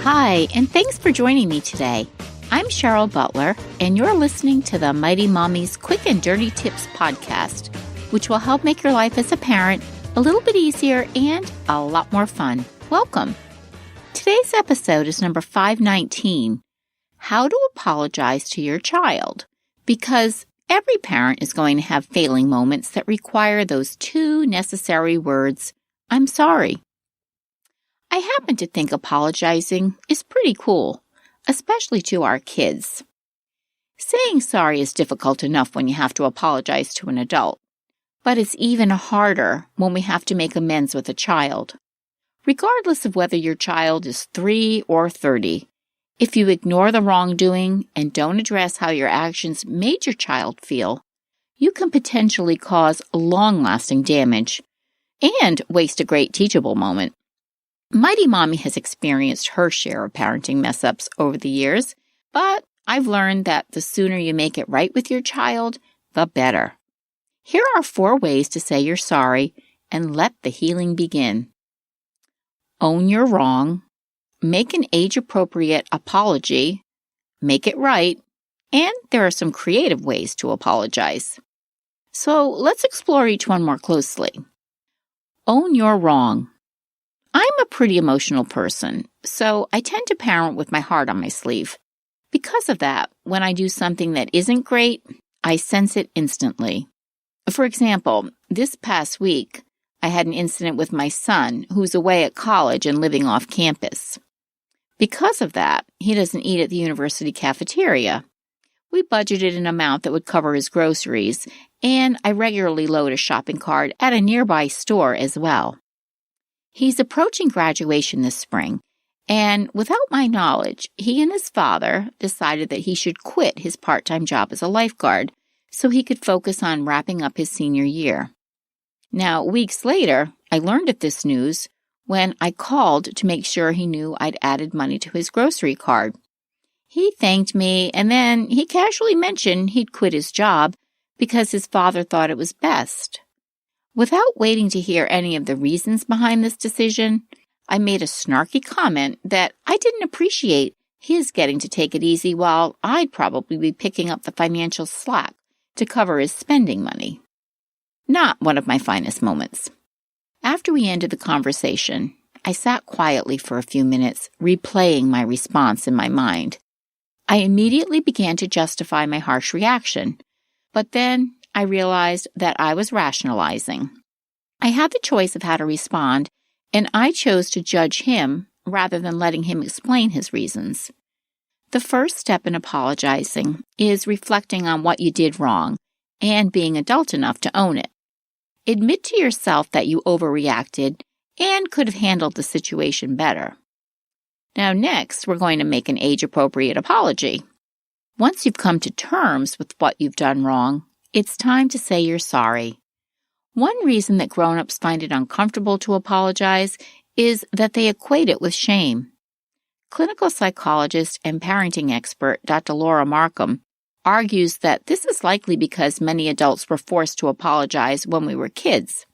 Hi, and thanks for joining me today. I'm Cheryl Butler, and you're listening to the Mighty Mommy's Quick and Dirty Tips podcast, which will help make your life as a parent a little bit easier and a lot more fun. Welcome. Today's episode is number 519, How to Apologize to Your Child, because every parent is going to have failing moments that require those two necessary words, I'm sorry. I happen to think apologizing is pretty cool, especially to our kids. Saying sorry is difficult enough when you have to apologize to an adult, but it's even harder when we have to make amends with a child. Regardless of whether your child is 3 or 30, if you ignore the wrongdoing and don't address how your actions made your child feel, you can potentially cause long-lasting damage and waste a great teachable moment. Mighty Mommy has experienced her share of parenting mess-ups over the years, but I've learned that the sooner you make it right with your child, the better. Here are 4 ways to say you're sorry and let the healing begin. Own your wrong, make an age-appropriate apology, make it right, and there are some creative ways to apologize. So let's explore each one more closely. Own your wrong. I'm a pretty emotional person, so I tend to parent with my heart on my sleeve. Because of that, when I do something that isn't great, I sense it instantly. For example, this past week, I had an incident with my son who's away at college and living off campus. Because of that, he doesn't eat at the university cafeteria. We budgeted an amount that would cover his groceries, and I regularly load a shopping cart at a nearby store as well. He's approaching graduation this spring, and without my knowledge, he and his father decided that he should quit his part-time job as a lifeguard so he could focus on wrapping up his senior year. Now, weeks later, I learned of this news when I called to make sure he knew I'd added money to his grocery card. He thanked me, and then he casually mentioned he'd quit his job because his father thought it was best. Without waiting to hear any of the reasons behind this decision, I made a snarky comment that I didn't appreciate his getting to take it easy while I'd probably be picking up the financial slack to cover his spending money. Not one of my finest moments. After we ended the conversation, I sat quietly for a few minutes, replaying my response in my mind. I immediately began to justify my harsh reaction, but then I realized that I was rationalizing. I had the choice of how to respond, and I chose to judge him rather than letting him explain his reasons. The first step in apologizing is reflecting on what you did wrong and being adult enough to own it. Admit to yourself that you overreacted and could have handled the situation better. Now next, we're going to make an age-appropriate apology. Once you've come to terms with what you've done wrong, it's time to say you're sorry. One reason that grown-ups find it uncomfortable to apologize is that they equate it with shame. Clinical psychologist and parenting expert Dr. Laura Markham argues that this is likely because many adults were forced to apologize when we were kids.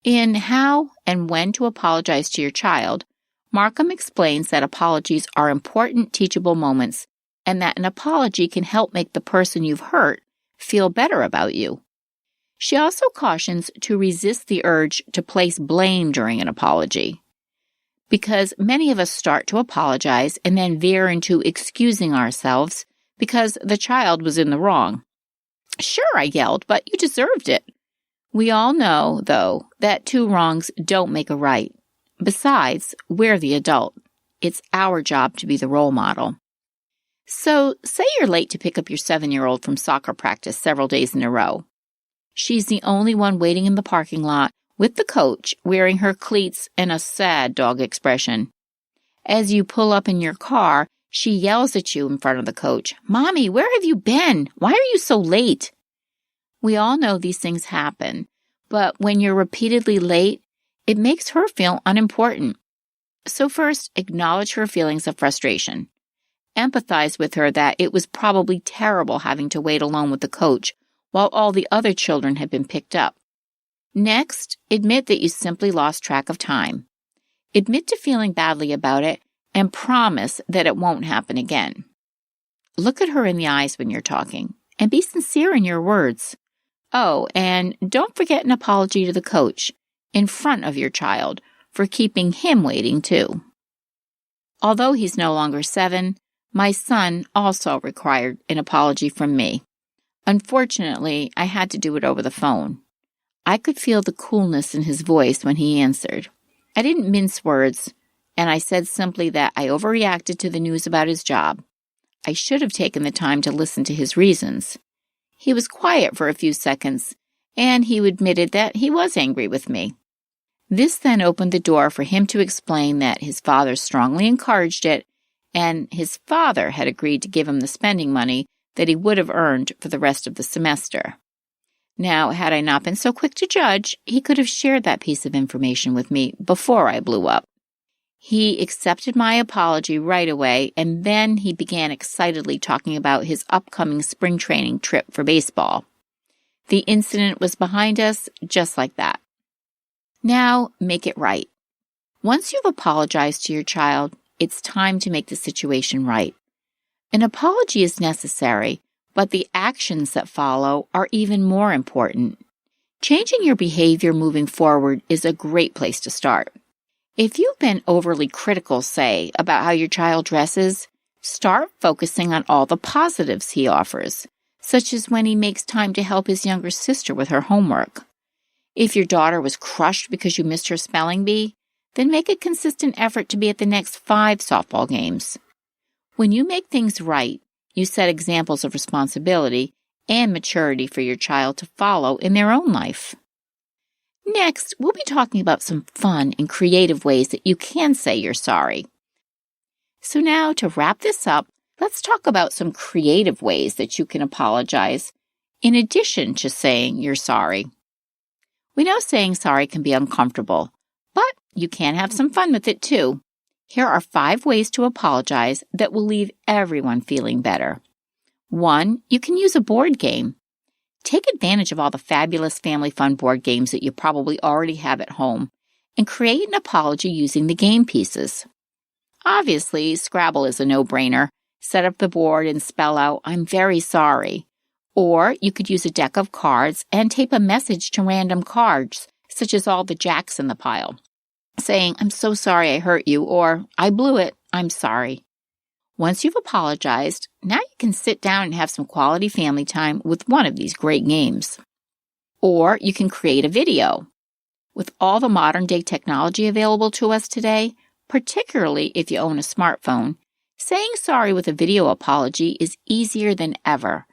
In How and When to Apologize to Your Child, Markham explains that apologies are important teachable moments and that an apology can help make the person you've hurt feel better about you. She also cautions to resist the urge to place blame during an apology, because many of us start to apologize and then veer into excusing ourselves because the child was in the wrong. Sure, I yelled, but you deserved it. We all know, though, that 2 wrongs don't make a right. Besides, we're the adult. It's our job to be the role model. So, say you're late to pick up your 7-year-old from soccer practice several days in a row. She's the only one waiting in the parking lot with the coach wearing her cleats and a sad dog expression. As you pull up in your car, she yells at you in front of the coach, "Mommy, where have you been? Why are you so late?" We all know these things happen, but when you're repeatedly late, it makes her feel unimportant. So first, acknowledge her feelings of frustration. Empathize with her that it was probably terrible having to wait alone with the coach while all the other children had been picked up. Next, admit that you simply lost track of time. Admit to feeling badly about it and promise that it won't happen again. Look at her in the eyes when you're talking and be sincere in your words. Oh, and don't forget an apology to the coach in front of your child for keeping him waiting too. Although he's no longer 7, my son also required an apology from me. Unfortunately, I had to do it over the phone. I could feel the coolness in his voice when he answered. I didn't mince words, and I said simply that I overreacted to the news about his job. I should have taken the time to listen to his reasons. He was quiet for a few seconds, and he admitted that he was angry with me. This then opened the door for him to explain that his father strongly encouraged it, and his father had agreed to give him the spending money that he would have earned for the rest of the semester. Now, had I not been so quick to judge, he could have shared that piece of information with me before I blew up. He accepted my apology right away, and then he began excitedly talking about his upcoming spring training trip for baseball. The incident was behind us just like that. Now, make it right. Once you've apologized to your child, it's time to make the situation right. An apology is necessary, but the actions that follow are even more important. Changing your behavior moving forward is a great place to start. If you've been overly critical, say, about how your child dresses, start focusing on all the positives he offers, such as when he makes time to help his younger sister with her homework. If your daughter was crushed because you missed her spelling bee, then make a consistent effort to be at the next 5 softball games. When you make things right, you set examples of responsibility and maturity for your child to follow in their own life. Next, we'll be talking about some fun and creative ways that you can say you're sorry. So now, to wrap this up, let's talk about some creative ways that you can apologize in addition to saying you're sorry. We know saying sorry can be uncomfortable, but you can have some fun with it too. Here are 5 ways to apologize that will leave everyone feeling better. 1, you can use a board game. Take advantage of all the fabulous family fun board games that you probably already have at home and create an apology using the game pieces. Obviously, Scrabble is a no-brainer. Set up the board and spell out, "I'm very sorry." Or you could use a deck of cards and tape a message to random cards, such as all the jacks in the pile, saying, "I'm so sorry I hurt you," or "I blew it, I'm sorry." Once you've apologized, now you can sit down and have some quality family time with one of these great games. Or you can create a video. With all the modern-day technology available to us today, particularly if you own a smartphone, saying sorry with a video apology is easier than ever.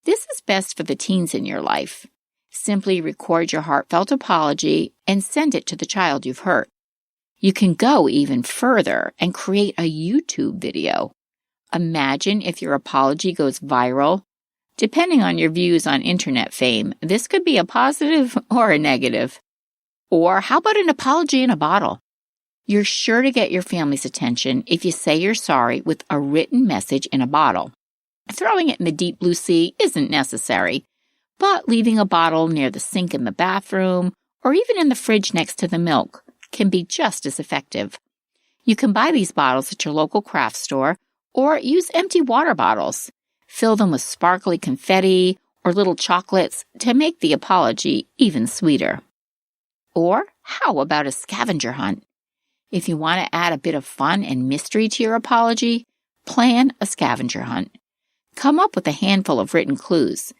This is best for the teens in your life. Simply record your heartfelt apology and send it to the child you've hurt. You can go even further and create a YouTube video. Imagine if your apology goes viral. Depending on your views on internet fame, this could be a positive or a negative. Or how about an apology in a bottle? You're sure to get your family's attention if you say you're sorry with a written message in a bottle. Throwing it in the deep blue sea isn't necessary, but leaving a bottle near the sink in the bathroom or even in the fridge next to the milk can be just as effective. You can buy these bottles at your local craft store or use empty water bottles. Fill them with sparkly confetti or little chocolates to make the apology even sweeter. Or how about a scavenger hunt? If you want to add a bit of fun and mystery to your apology, plan a scavenger hunt. Come up with a handful of written clues.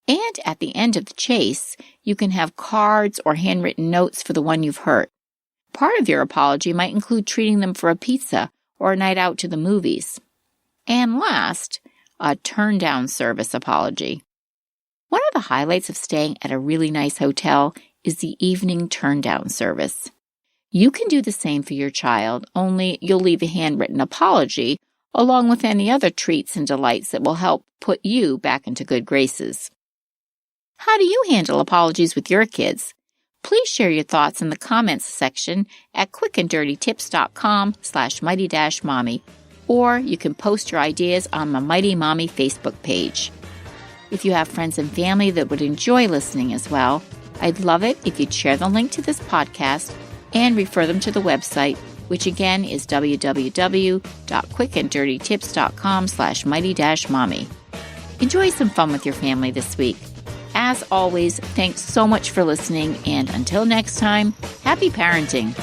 And at the end of the chase, you can have cards or handwritten notes for the one you've hurt. Part of your apology might include treating them for a pizza or a night out to the movies. And last, a turn-down service apology. One of the highlights of staying at a really nice hotel is the evening turn-down service. You can do the same for your child, only you'll leave a handwritten apology along with any other treats and delights that will help put you back into good graces. How do you handle apologies with your kids? Please share your thoughts in the comments section at quickanddirtytips.com/mighty-mommy, or you can post your ideas on the Mighty Mommy Facebook page. If you have friends and family that would enjoy listening as well, I'd love it if you'd share the link to this podcast and refer them to the website which again is www.quickanddirtytips.com/mighty-mommy. Enjoy some fun with your family this week. As always, thanks so much for listening, and until next time, happy parenting.